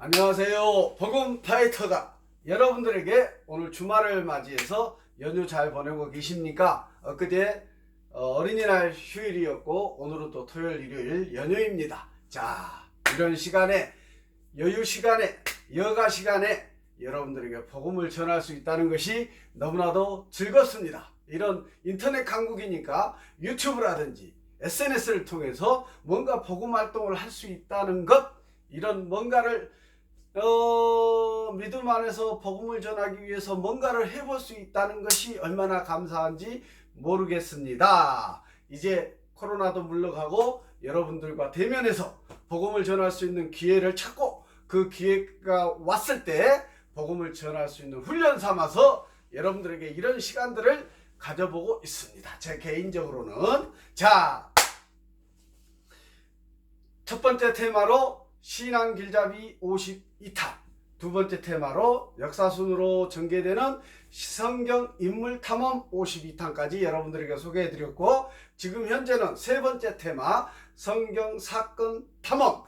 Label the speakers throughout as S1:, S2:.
S1: 안녕하세요. 복음 파이터가 여러분들에게 오늘 주말을 맞이해서 연휴 잘 보내고 계십니까? 엊그제 어린이날 휴일이었고 오늘은 또 토요일 일요일 연휴입니다. 자, 이런 시간에 여유 시간에 여가 시간에 여러분들에게 복음을 전할 수 있다는 것이 너무나도 즐겁습니다. 이런 인터넷 강국이니까 유튜브라든지 SNS를 통해서 뭔가 복음 활동을 할 수 있다는 것, 이런 뭔가를 믿음 안에서 복음을 전하기 위해서 뭔가를 해볼 수 있다는 것이 얼마나 감사한지 모르겠습니다. 이제 코로나도 물러가고 여러분들과 대면해서 복음을 전할 수 있는 기회를 찾고, 그 기회가 왔을 때 복음을 전할 수 있는 훈련 삼아서 여러분들에게 이런 시간들을 가져보고 있습니다. 제 개인적으로는 첫 번째 테마로 신앙 길잡이 52탄, 두 번째 테마로 역사순으로 전개되는 성경 인물 탐험 52탄까지 여러분들에게 소개해 드렸고, 지금 현재는 세 번째 테마 성경 사건 탐험,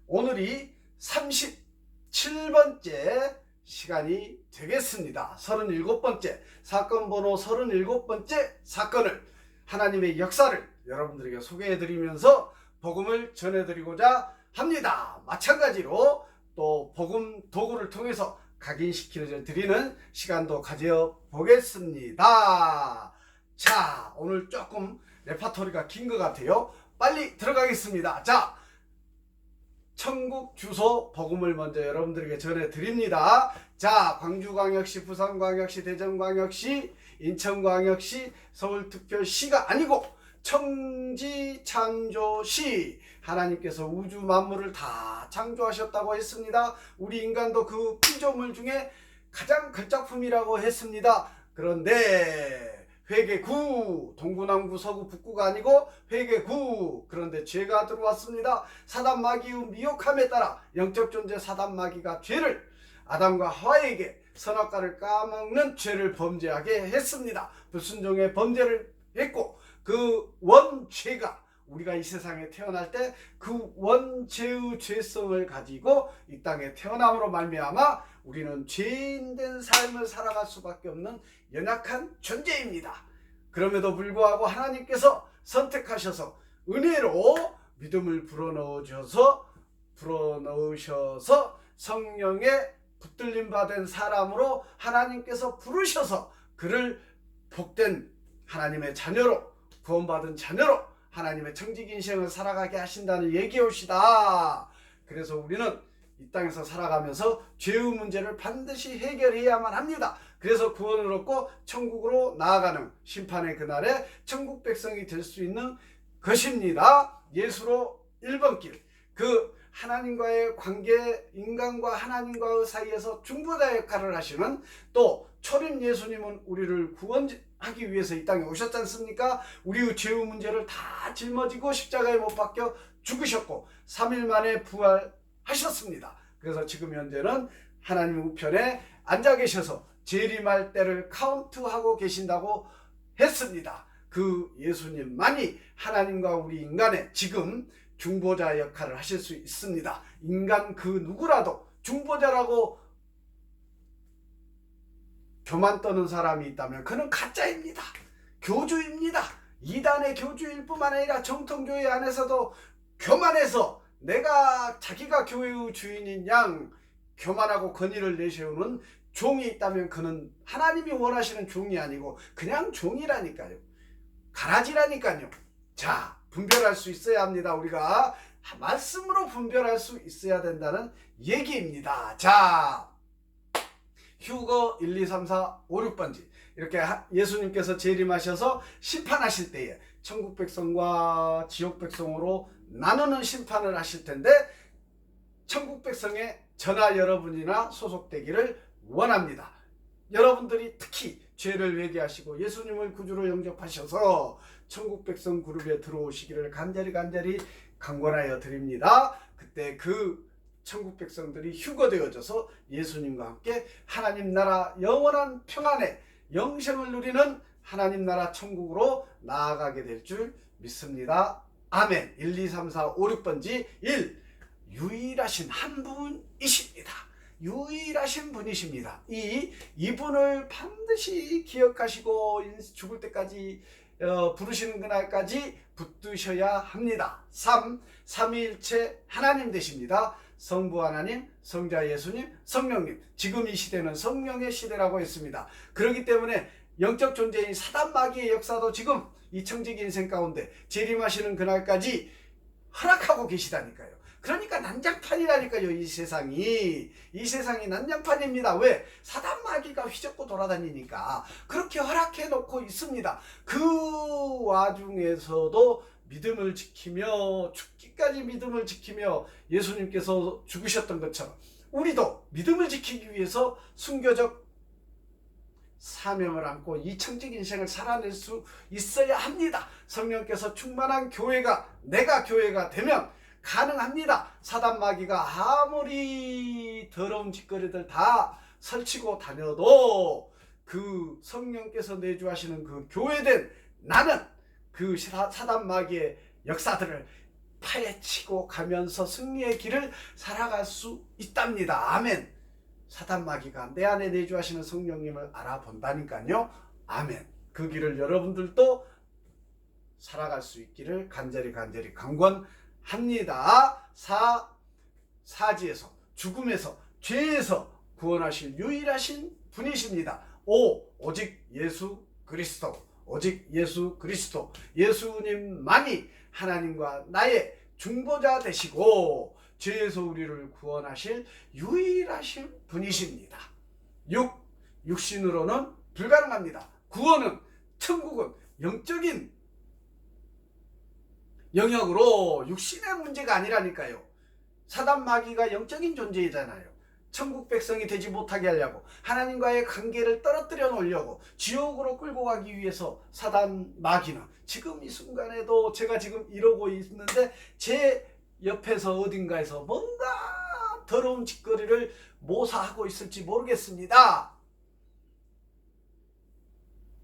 S1: 오늘이 37번째 시간이 되겠습니다. 37번째 사건 번호 37번째 사건을, 하나님의 역사를 여러분들에게 소개해 드리면서 복음을 전해 드리고자 합니다. 마찬가지로 또 복음 도구를 통해서 각인시켜 드리는 시간도 가져보겠습니다. 자, 오늘 조금 레파토리가 긴 것 같아요. 빨리 들어가겠습니다. 자, 천국 주소 복음을 먼저 여러분들에게 전해 드립니다. 자, 광주광역시, 부산광역시, 대전광역시, 인천광역시, 서울특별시가 아니고 청지창조시, 하나님께서 우주 만물을 다 창조하셨다고 했습니다. 우리 인간도 그 피조물 중에 가장 걸작품이라고 했습니다. 그런데 회계구, 동구남구 서구 북구가 아니고 회계구, 그런데 죄가 들어왔습니다. 사단 마귀의 미혹함에 따라 영적 존재 사단 마귀가 죄를, 아담과 하와에게 선악과를 까먹는 죄를 범죄하게 했습니다. 불순종의 범죄를 했고, 그 원죄가, 우리가 이 세상에 태어날 때 그 원죄의 죄성을 가지고 이 땅에 태어남으로 말미암아 우리는 죄인된 삶을 살아갈 수밖에 없는 연약한 존재입니다. 그럼에도 불구하고 하나님께서 선택하셔서 은혜로 믿음을 불어넣으셔서 성령의 붙들림 받은 사람으로 하나님께서 부르셔서 그를 복된 하나님의 자녀로, 구원받은 자녀로 하나님의 청직 인생을 살아가게 하신다는 얘기옵시다. 그래서 우리는 이 땅에서 살아가면서 죄의 문제를 반드시 해결해야만 합니다. 그래서 구원을 얻고 천국으로 나아가는 심판의 그날에 천국 백성이 될 수 있는 것입니다. 예수로 1번 길, 그 하나님과의 관계, 인간과 하나님과의 사이에서 중보자 역할을 하시는, 또 초림 예수님은 우리를 구원하기 위해서 이 땅에 오셨지 않습니까? 우리의 죄의 문제를 다 짊어지고 십자가에 못 박혀 죽으셨고 3일 만에 부활하셨습니다. 그래서 지금 현재는 하나님 우편에 앉아 계셔서 재림할 때를 카운트하고 계신다고 했습니다. 그 예수님만이 하나님과 우리 인간의 지금 중보자 역할을 하실 수 있습니다. 인간 그 누구라도 중보자라고 교만 떠는 사람이 있다면 그는 가짜입니다. 교주입니다. 이단의 교주일 뿐만 아니라 정통교회 안에서도 교만해서 자기가 교회의 주인인 양 교만하고 권위를 내세우는 종이 있다면 그는 하나님이 원하시는 종이 아니고 그냥 종이라니까요. 가라지라니까요. 자, 분별할 수 있어야 합니다. 우리가 말씀으로 분별할 수 있어야 된다는 얘기입니다. 자, 휴거 1, 2, 3, 4, 5, 6번지 이렇게 예수님께서 재림하셔서 심판하실 때에 천국 백성과 지옥 백성으로 나누는 심판을 하실 텐데, 천국 백성의 저나 여러분이나 소속되기를 원합니다. 여러분들이 특히 죄를 회개하시고 예수님을 구주로 영접하셔서 천국 백성 그룹에 들어오시기를 간절히 강권하여 드립니다. 그때 그 천국 백성들이 휴거되어져서 예수님과 함께 하나님 나라 영원한 평안에 영생을 누리는 하나님 나라 천국으로 나아가게 될 줄 믿습니다. 아멘. 1, 2, 3, 4, 5, 6번지 1. 유일하신 한 분이십니다. 유일하신 분이십니다. 이분을 반드시 기억하시고 죽을 때까지 부르시는 그날까지 붙드셔야 합니다. 삼위일체 하나님 되십니다. 성부 하나님, 성자 예수님, 성령님. 지금 이 시대는 성령의 시대라고 했습니다. 그렇기 때문에 영적 존재인 사단 마귀의 역사도 지금 이 청지기 인생 가운데 재림하시는 그날까지 허락하고 계시다니까요. 그러니까 난장판이라니까요. 이 세상이 난장판입니다. 왜? 사단 마귀가 휘젓고 돌아다니니까 그렇게 허락해 놓고 있습니다. 그 와중에서도 믿음을 지키며 죽기까지 믿음을 지키며 예수님께서 죽으셨던 것처럼 우리도 믿음을 지키기 위해서 순교적 사명을 안고 이 청직 인생을 살아낼 수 있어야 합니다. 성령께서 충만한 교회가 내가 교회가 되면 가능합니다. 사단 마귀가 아무리 더러운 짓거리들 다 설치고 다녀도 그 성령께서 내주하시는 그 교회된 나는 그 사단 마귀의 역사들을 파헤치고 가면서 승리의 길을 살아갈 수 있답니다. 아멘. 사단 마귀가 내 안에 내주하시는 성령님을 알아본다니까요. 아멘. 그 길을 여러분들도 살아갈 수 있기를 간절히 강권합니다. 사지에서 죽음에서 죄에서 구원하실 유일하신 분이십니다. 오직 예수 그리스도, 오직 예수 그리스도, 예수님만이 하나님과 나의 중보자 되시고 죄에서 우리를 구원하실 유일하신 분이십니다. 육신으로는 불가능합니다. 구원은, 천국은 영적인 영역으로 육신의 문제가 아니라니까요. 사단 마귀가 영적인 존재이잖아요. 천국 백성이 되지 못하게 하려고, 하나님과의 관계를 떨어뜨려 놓으려고 지옥으로 끌고 가기 위해서 사단 마귀는 지금 이 순간에도 제가 지금 이러고 있는데 제 옆에서 어딘가에서 뭔가 더러운 짓거리를 모사하고 있을지 모르겠습니다.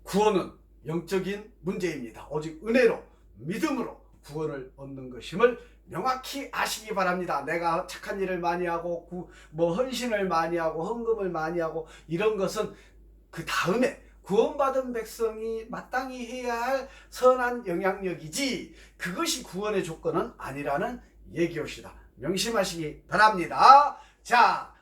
S1: 구원은 영적인 문제입니다. 오직 은혜로, 믿음으로 구원을 얻는 것임을 명확히 아시기 바랍니다. 내가 착한 일을 많이 하고 헌신을 많이 하고 헌금을 많이 하고 이런 것은 그 다음에 구원받은 백성이 마땅히 해야 할 선한 영향력이지 그것이 구원의 조건은 아니라는 얘기옵시다. 명심하시기 바랍니다. 자,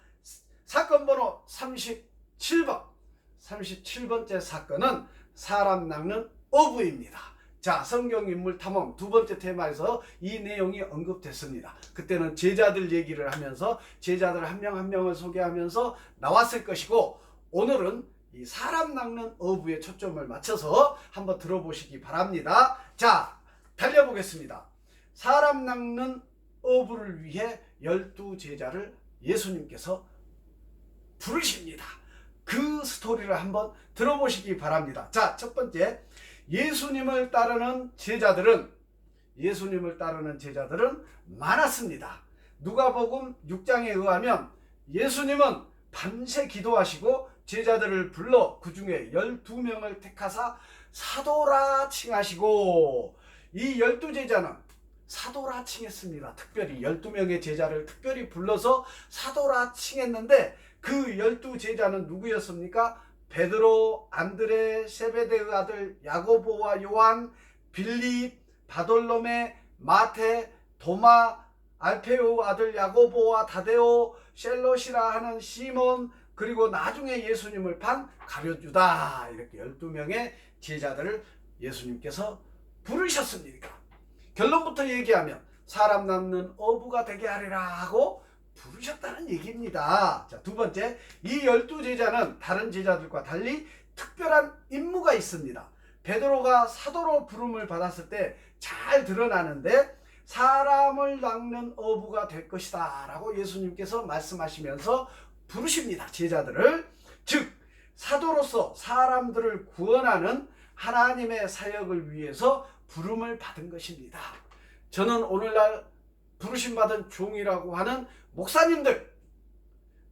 S1: 사건 번호 37번째 사건은 사람 낚는 어부입니다. 자, 성경인물 탐험 두 번째 테마에서 이 내용이 언급됐습니다. 그때는 제자들 얘기를 하면서 제자들 한 명 한 명을 소개하면서 나왔을 것이고, 오늘은 이 사람 낚는 어부에 초점을 맞춰서 한번 들어보시기 바랍니다. 자, 달려보겠습니다. 사람 낚는 어부를 위해 12제자를 예수님께서 부르십니다. 그 스토리를 한번 들어보시기 바랍니다. 자, 첫 번째, 예수님을 따르는 제자들은 많았습니다. 누가복음 6장에 의하면 예수님은 밤새 기도하시고 제자들을 불러 그 중에 12명을 택하사 사도라 칭하시고, 이 12제자는 사도라 칭했습니다. 특별히 12명의 제자를 특별히 불러서 사도라 칭했는데 그 12제자는 누구였습니까? 베드로, 안드레, 세베대의 아들 야고보와 요한, 빌립, 바돌로메, 마테, 도마, 알페오 아들 야고보와 다데오, 셀롯이라 하는 시몬, 그리고 나중에 예수님을 판 가룟유다. 이렇게 12명의 제자들을 예수님께서 부르셨습니다. 결론부터 얘기하면 사람 낚는 어부가 되게 하리라 하고 부르셨다는 얘기입니다. 자, 두 번째, 이 12제자는 다른 제자들과 달리 특별한 임무가 있습니다. 베드로가 사도로 부름을 받았을 때 잘 드러나는데 사람을 낚는 어부가 될 것이다 라고 예수님께서 말씀하시면서 부르십니다. 제자들을. 즉 사도로서 사람들을 구원하는 하나님의 사역을 위해서 부름을 받은 것입니다. 저는 오늘날 부르심받은 종이라고 하는 목사님들,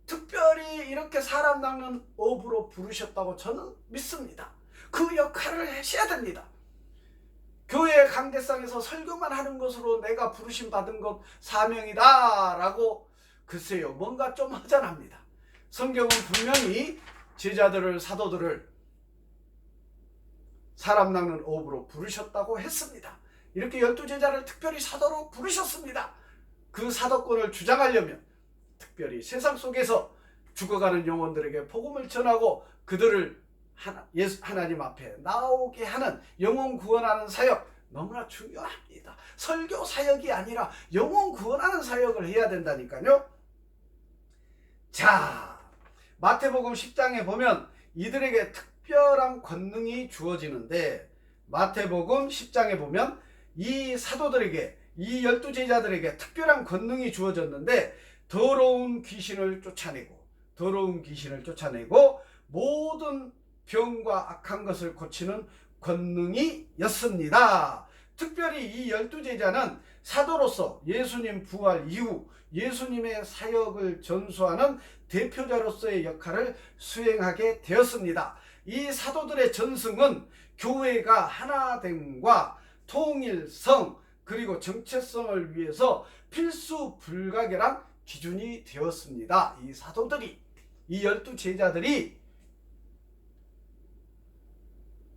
S1: 특별히 이렇게 사람 낚는 어부로 부르셨다고 저는 믿습니다. 그 역할을 하셔야 됩니다. 교회 강대상에서 설교만 하는 것으로 내가 부르심 받은 것 사명이다 라고 글쎄요 뭔가 좀 허전합니다. 성경은 분명히 제자들을 사도들을 사람 낚는 어부로 부르셨다고 했습니다. 이렇게 12제자를 특별히 사도로 부르셨습니다. 그 사도권을 주장하려면 특별히 세상 속에서 죽어가는 영혼들에게 복음을 전하고 그들을 하나님 앞에 나오게 하는 영혼 구원하는 사역 너무나 중요합니다. 설교 사역이 아니라 영혼 구원하는 사역을 해야 된다니까요. 자, 마태복음 10장에 보면 이들에게 특별한 권능이 주어지는데 마태복음 10장에 보면 이 사도들에게 이 12제자들에게 특별한 권능이 주어졌는데 더러운 귀신을 쫓아내고 모든 병과 악한 것을 고치는 권능이었습니다. 특별히 이 12제자는 사도로서 예수님 부활 이후 예수님의 사역을 전수하는 대표자로서의 역할을 수행하게 되었습니다. 이 사도들의 전승은 교회가 하나됨과 통일성 그리고 정체성을 위해서 필수 불가결한 기준이 되었습니다. 이 사도들이 이 12제자들이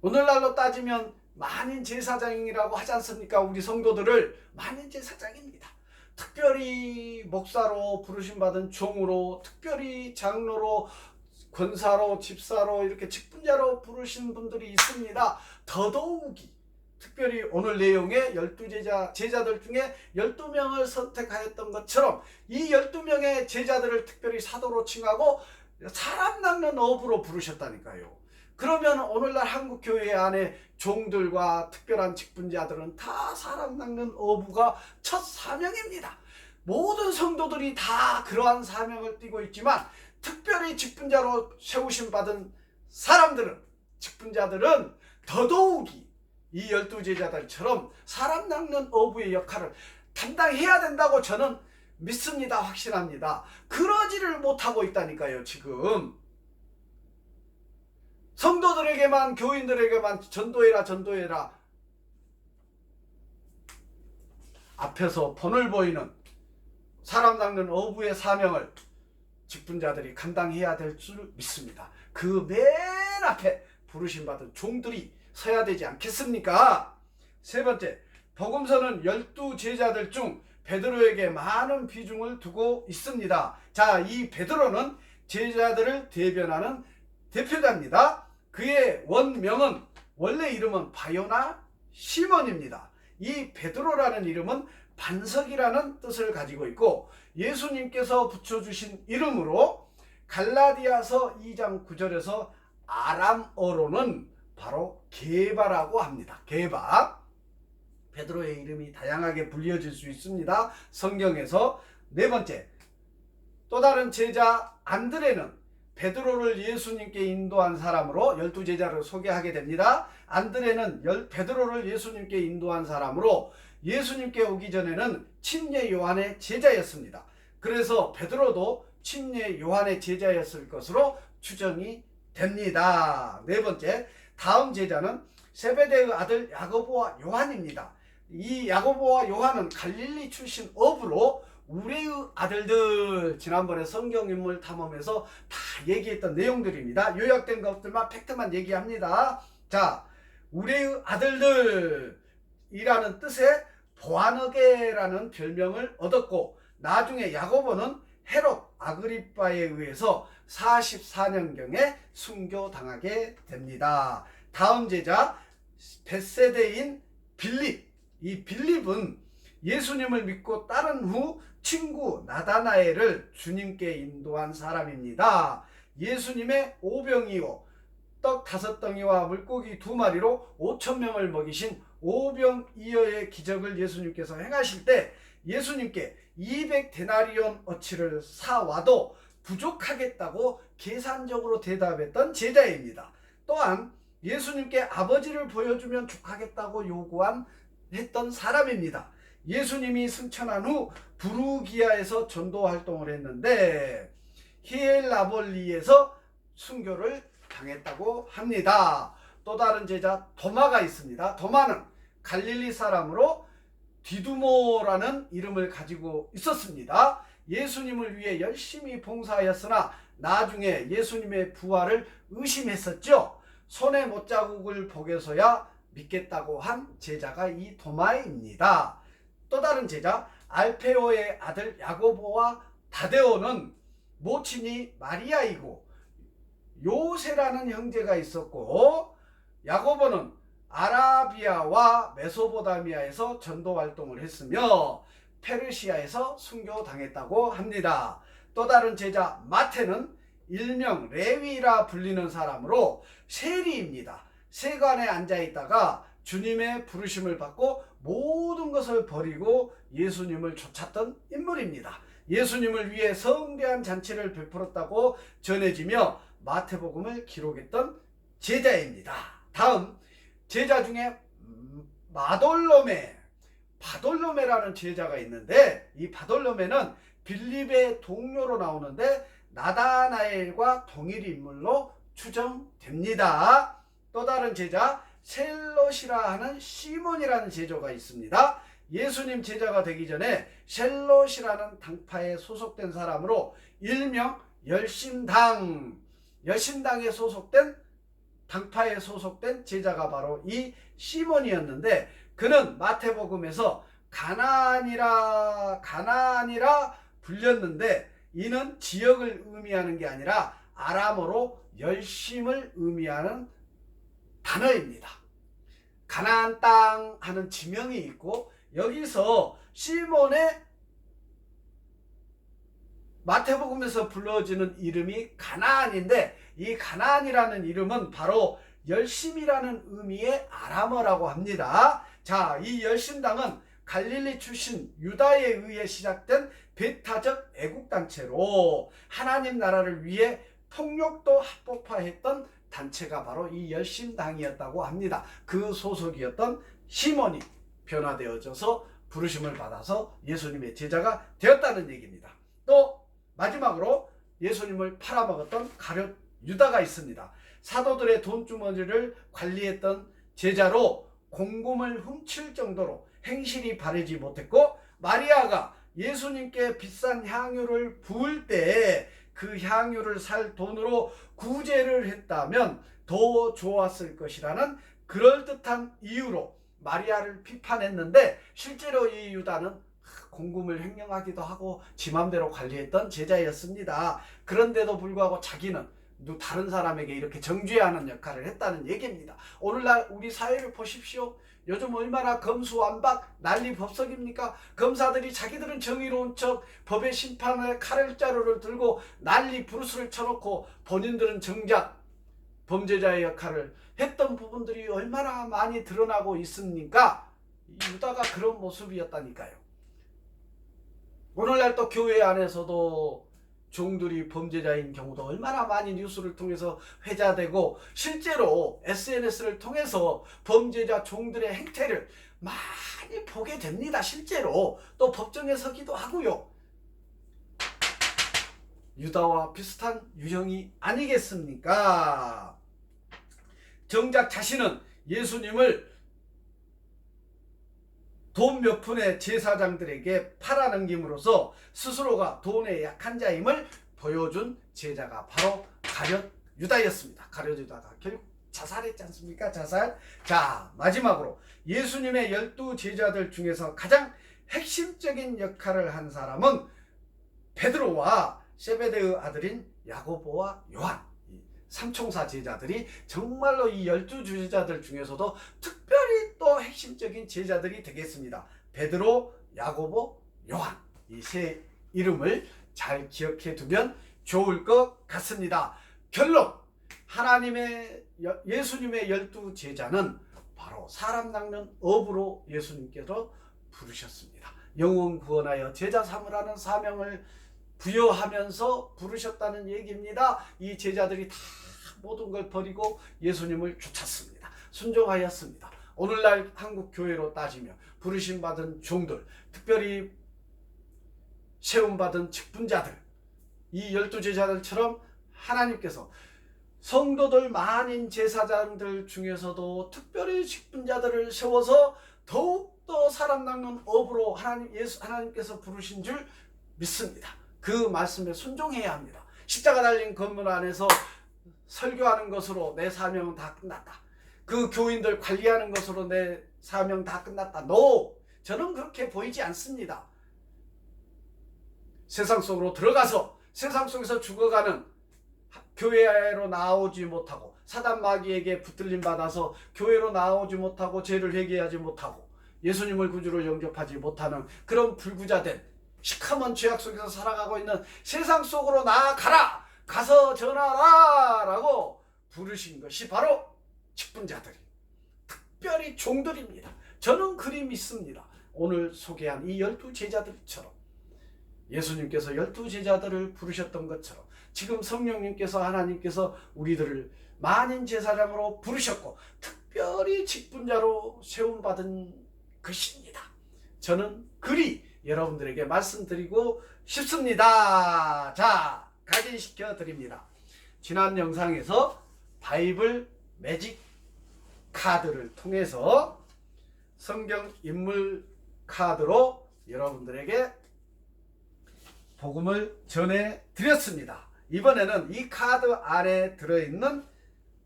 S1: 오늘날로 따지면 만인제사장이라고 하지 않습니까? 우리 성도들을 만인제사장입니다. 특별히 목사로 부르심받은 종으로 특별히 장로로 권사로 집사로 이렇게 직분자로 부르신 분들이 있습니다. 더더욱이 특별히 오늘 내용의 12제자들 중에 12명을 선택하였던 것처럼 이 12명의 제자들을 특별히 사도로 칭하고 사람 낚는 어부로 부르셨다니까요. 그러면 오늘날 한국교회 안에 종들과 특별한 직분자들은 다 사람 낚는 어부가 첫 사명입니다. 모든 성도들이 다 그러한 사명을 띠고 있지만 특별히 직분자로 세우심 받은 사람들은 직분자들은 더더욱이 이 12제자들처럼 사람 낚는 어부의 역할을 담당해야 된다고 저는 믿습니다. 확신합니다. 그러지를 못하고 있다니까요. 지금 성도들에게만 교인들에게만 전도해라 앞에서 본을 보이는 사람 낚는 어부의 사명을 직분자들이 감당해야 될 줄 믿습니다. 그 맨 앞에 부르심받은 종들이 서야 되지 않겠습니까? 세 번째, 복음서는 12제자들 중 베드로에게 많은 비중을 두고 있습니다. 자, 이 베드로는 제자들을 대변하는 대표자입니다. 그의 원명은 원래 이름은 바요나 시몬입니다. 이 베드로라는 이름은 반석이라는 뜻을 가지고 있고 예수님께서 붙여주신 이름으로 갈라디아서 2장 9절에서 아람어로는 바로 게바라고 합니다. 게바. 베드로의 이름이 다양하게 불려질 수 있습니다. 성경에서. 네 번째, 또 다른 제자 안드레는 베드로를 예수님께 인도한 사람으로 12제자를 소개하게 됩니다. 안드레는 베드로를 예수님께 인도한 사람으로 예수님께 오기 전에는 침례 요한의 제자였습니다. 그래서 베드로도 침례 요한의 제자였을 것으로 추정이 됩니다. 네 번째, 다음 제자는 세베대의 아들 야고보와 요한입니다. 이 야고보와 요한은 갈릴리 출신 어부로 우레의 아들들, 지난번에 성경인물 탐험에서 다 얘기했던 내용들입니다. 요약된 것들만 팩트만 얘기합니다. 자, 우레의 아들들이라는 뜻의 보아너게라는 별명을 얻었고 나중에 야고보는 헤롯 아그리빠에 의해서 44년경에 순교당하게 됩니다. 다음 제자 벳세대인 빌립. 이 빌립은 예수님을 믿고 따른 후 친구 나다나엘을 주님께 인도한 사람입니다. 예수님의 오병이어 떡 5덩이와 물고기 2마리로 5,000명을 먹이신 오병이어의 기적을 예수님께서 행하실 때 예수님께 200데나리온 어치를 사와도 부족하겠다고 계산적으로 대답했던 제자입니다. 또한 예수님께 아버지를 보여주면 족하겠다고 했던 사람입니다. 예수님이 승천한 후 부르기아에서 전도 활동을 했는데 히엘라볼리에서 순교를 당했다고 합니다. 또 다른 제자 도마가 있습니다. 도마는 갈릴리 사람으로 디두모라는 이름을 가지고 있었습니다. 예수님을 위해 열심히 봉사하였으나 나중에 예수님의 부활을 의심했었죠. 손에 못자국을 보고서야 믿겠다고 한 제자가 이 도마입니다. 또 다른 제자 알페오의 아들 야고보와 다데오는 모친이 마리아이고 요세라는 형제가 있었고, 야고보는 아라비아와 메소포타미아에서 전도 활동을 했으며 페르시아에서 순교당했다고 합니다. 또 다른 제자 마태는 일명 레위라 불리는 사람으로 세리입니다. 세관에 앉아 있다가 주님의 부르심을 받고 모든 것을 버리고 예수님을 쫓았던 인물입니다. 예수님을 위해 성대한 잔치를 베풀었다고 전해지며 마태복음을 기록했던 제자입니다. 다음 제자 중에 바돌로메라는 제자가 있는데, 이 바돌로메는 빌립의 동료로 나오는데 나다나엘과 동일 인물로 추정됩니다. 또 다른 제자 셀롯이라 하는 시몬이라는 제자가 있습니다. 예수님 제자가 되기 전에 셀롯이라는 당파에 소속된 사람으로 일명 열심당에 소속된 당파에 소속된 제자가 바로 이 시몬이었는데, 그는 마태복음에서 가나안이라 불렸는데 이는 지역을 의미하는 게 아니라 아람어로 열심을 의미하는 단어입니다. 가나안 땅 하는 지명이 있고, 여기서 시몬의 마태복음에서 불러지는 이름이 가나안인데, 이 가나안이라는 이름은 바로 열심이라는 의미의 아람어라고 합니다. 자, 이 열심당은 갈릴리 출신 유다에 의해 시작된 배타적 애국단체로 하나님 나라를 위해 폭력도 합법화했던 단체가 바로 이 열심당이었다고 합니다. 그 소속이었던 시몬이 변화되어져서 부르심을 받아서 예수님의 제자가 되었다는 얘기입니다. 또 마지막으로 예수님을 팔아먹었던 가룟 유다가 있습니다. 사도들의 돈주머니를 관리했던 제자로 공금을 훔칠 정도로 행실이 바르지 못했고, 마리아가 예수님께 비싼 향유를 부을 때 그 향유를 살 돈으로 구제를 했다면 더 좋았을 것이라는 그럴듯한 이유로 마리아를 비판했는데, 실제로 이 유다는 공금을 횡령하기도 하고 지 맘대로 관리했던 제자였습니다. 그런데도 불구하고 자기는 다른 사람에게 이렇게 정죄하는 역할을 했다는 얘기입니다. 오늘날 우리 사회를 보십시오. 요즘 얼마나 검수완박 난리법석입니까? 검사들이 자기들은 정의로운 척 법의 심판의 칼자루를 들고 난리 부르스를 쳐놓고 본인들은 정작 범죄자의 역할을 했던 부분들이 얼마나 많이 드러나고 있습니까? 유다가 그런 모습이었다니까요. 오늘날 또 교회 안에서도 종들이 범죄자인 경우도 얼마나 많이 뉴스를 통해서 회자되고, 실제로 SNS를 통해서 범죄자 종들의 행태를 많이 보게 됩니다. 실제로 또 법정에 서기도 하고요. 유다와 비슷한 유형이 아니겠습니까? 정작 자신은 예수님을 돈 몇 푼의 제사장들에게 팔아넘김으로써 스스로가 돈에 약한 자임을 보여준 제자가 바로 가룟 유다였습니다. 가룟 유다가 결국 자살했지 않습니까? 자살. 자, 마지막으로 예수님의 12 제자들 중에서 가장 핵심적인 역할을 한 사람은 베드로와 세베데의 아들인 야고보와 요한, 삼총사 제자들이 정말로 이 12 제자들 중에서도 특별히 또 핵심적인 제자들이 되겠습니다. 베드로, 야고보, 요한, 이 세 이름을 잘 기억해 두면 좋을 것 같습니다. 결론, 예수님의 12 제자는 바로 사람 낚는 어부로 예수님께서 부르셨습니다. 영혼 구원하여 제자 삼으라는 사명을 부여하면서 부르셨다는 얘기입니다. 이 제자들이 다 모든 걸 버리고 예수님을 쫓았습니다. 순종하였습니다. 오늘날 한국 교회로 따지면 부르심 받은 종들, 특별히 세움 받은 직분자들, 이 12 제자들처럼 하나님께서 성도들 많은 제사장들 중에서도 특별히 직분자들을 세워서 더욱더 사람 낚는 업으로 하나님께서 부르신 줄 믿습니다. 그 말씀에 순종해야 합니다. 십자가 달린 건물 안에서 설교하는 것으로 내 사명은 다 끝났다. 그 교인들 관리하는 것으로 내 사명 다 끝났다. No! 저는 그렇게 보이지 않습니다. 세상 속으로 들어가서 세상 속에서 죽어가는, 교회로 나오지 못하고 사단 마귀에게 붙들림 받아서 교회로 나오지 못하고 죄를 회개하지 못하고 예수님을 구주로 영접하지 못하는 그런 불구자된 시커먼 죄악 속에서 살아가고 있는 세상 속으로 나아가라, 가서 전하라 라고 부르신 것이 바로 직분자들이, 특별히 종들입니다. 저는 그리 믿습니다. 오늘 소개한 이 12제자들처럼 예수님께서 12제자들을 부르셨던 것처럼 지금 성령님께서, 하나님께서 우리들을 만인 제사장으로 부르셨고 특별히 직분자로 세움받은 것입니다. 저는 그리 여러분들에게 말씀드리고 싶습니다. 자, 각인시켜 드립니다. 지난 영상에서 바이블 매직 카드를 통해서 성경 인물 카드로 여러분들에게 복음을 전해 드렸습니다. 이번에는 이 카드 안에 들어있는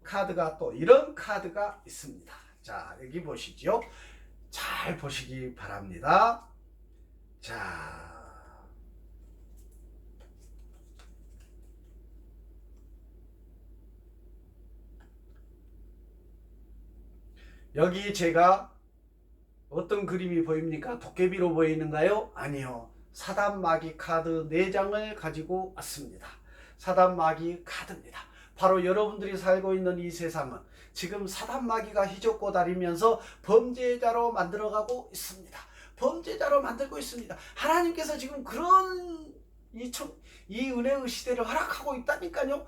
S1: 카드가 또 이런 카드가 있습니다. 자, 여기 보시죠. 잘 보시기 바랍니다. 자, 여기 제가 어떤 그림이 보입니까? 도깨비로 보이는가요? 아니요. 사단 마귀 카드 4장을 가지고 왔습니다. 사단 마귀 카드입니다. 바로 여러분들이 살고 있는 이 세상은 지금 사단 마귀가 휘젓고 다니면서 범죄자로 만들어가고 있습니다. 범죄자로 만들고 있습니다. 하나님께서 지금 그런 이 은혜의 시대를 허락하고 있다니까요.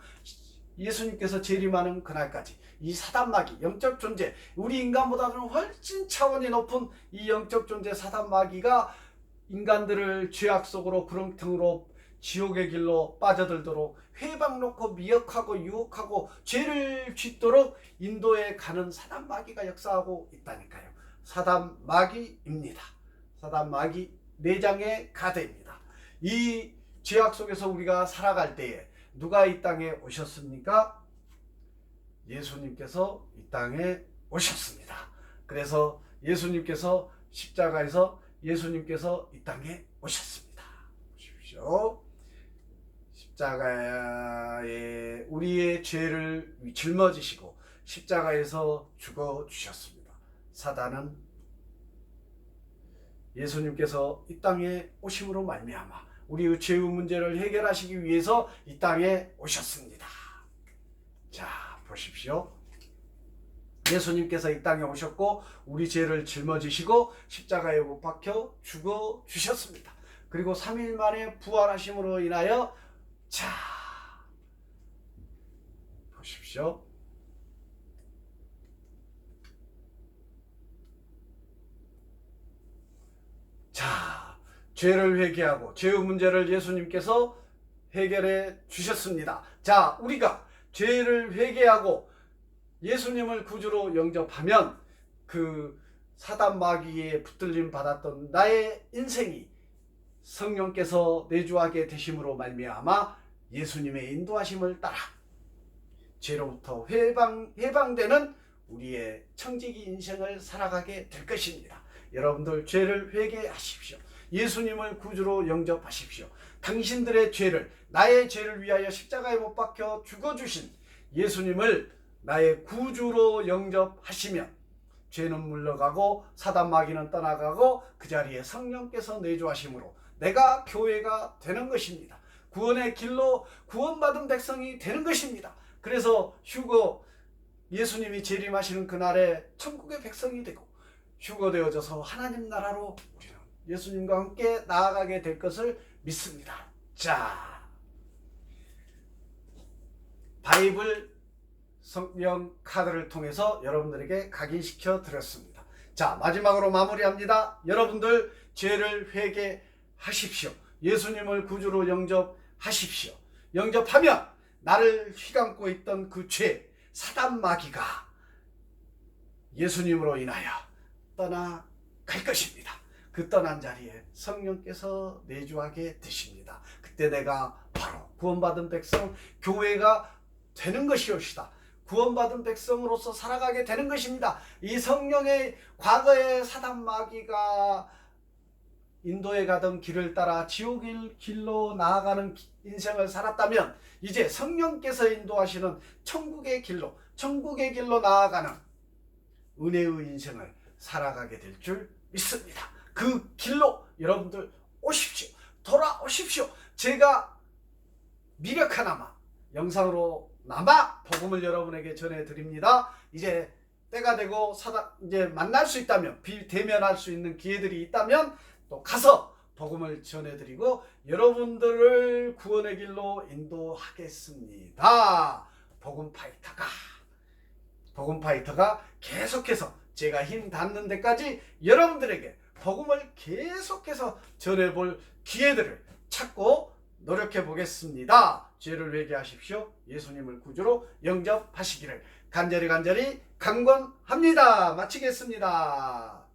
S1: 예수님께서 재림하는 그날까지 이 사단 마귀, 영적 존재, 우리 인간보다는 훨씬 차원이 높은 이 영적 존재 사단 마귀가 인간들을 죄악 속으로 구렁텅으로 지옥의 길로 빠져들도록 회방 놓고 미혹하고 유혹하고 죄를 짓도록 인도에 가는 사단 마귀가 역사하고 있다니까요. 사단 마귀입니다. 사단 마귀 4장의 카드입니다. 이 죄악 속에서 우리가 살아갈 때에 누가 이 땅에 오셨습니까? 예수님께서 이 땅에 오셨습니다. 그래서 예수님께서 십자가에서 예수님께서 이 땅에 오셨습니다. 보십시오. 십자가에 우리의 죄를 짊어지시고 십자가에서 죽어주셨습니다. 사단은 예수님께서 이 땅에 오심으로 말미암아 우리의 죄의 문제를 해결하시기 위해서 이 땅에 오셨습니다. 자, 보십시오. 예수님께서 이 땅에 오셨고 우리 죄를 짊어지시고 십자가에 못 박혀 죽어주셨습니다. 그리고 3일 만에 부활하심으로 인하여, 자, 보십시오. 자, 죄를 회개하고 죄의 문제를 예수님께서 해결해 주셨습니다. 자, 우리가 죄를 회개하고 예수님을 구주로 영접하면 그 사단 마귀에 붙들림 받았던 나의 인생이 성령께서 내주하게 되심으로 말미암아 예수님의 인도하심을 따라 죄로부터 해방되는 우리의 청지기 인생을 살아가게 될 것입니다. 여러분들 죄를 회개하십시오. 예수님을 구주로 영접하십시오. 당신들의 죄를, 나의 죄를 위하여 십자가에 못 박혀 죽어주신 예수님을 나의 구주로 영접하시면 죄는 물러가고 사단 마귀는 떠나가고 그 자리에 성령께서 내주하심으로 내가 교회가 되는 것입니다. 구원의 길로 구원받은 백성이 되는 것입니다. 그래서 예수님이 재림하시는 그날에 천국의 백성이 되고 휴거되어져서 하나님 나라로 우리는 예수님과 함께 나아가게 될 것을 믿습니다. 자, 바이블 성령 카드를 통해서 여러분들에게 각인시켜 드렸습니다. 자, 마지막으로 마무리합니다. 여러분들 죄를 회개하십시오. 예수님을 구주로 영접하십시오. 영접하면 나를 휘감고 있던 그 죄, 사단 마귀가 예수님으로 인하여 떠나 갈 것입니다. 그 떠난 자리에 성령께서 내주하게 되십니다. 그때 내가 바로 구원받은 백성, 교회가 되는 것이옵시다. 구원받은 백성으로서 살아가게 되는 것입니다. 이 성령의 과거의 사단 마귀가 인도에 가던 길을 따라 지옥의 길로 나아가는 인생을 살았다면 이제 성령께서 인도하시는 천국의 길로 나아가는 은혜의 인생을 살아가게 될 줄 믿습니다. 그 길로 여러분들 오십시오. 돌아오십시오. 제가 미력 하나마 영상으로 남아 복음을 여러분에게 전해드립니다. 이제 때가 되고 이제 만날 수 있다면, 대면할 수 있는 기회들이 있다면 또 가서 복음을 전해드리고 여러분들을 구원의 길로 인도하겠습니다. 복음 파이터가 계속해서 제가 힘 닿는 데까지 여러분들에게 복음을 계속해서 전해볼 기회들을 찾고 노력해 보겠습니다. 죄를 회개하십시오. 예수님을 구주로 영접하시기를 간절히 강권합니다. 마치겠습니다.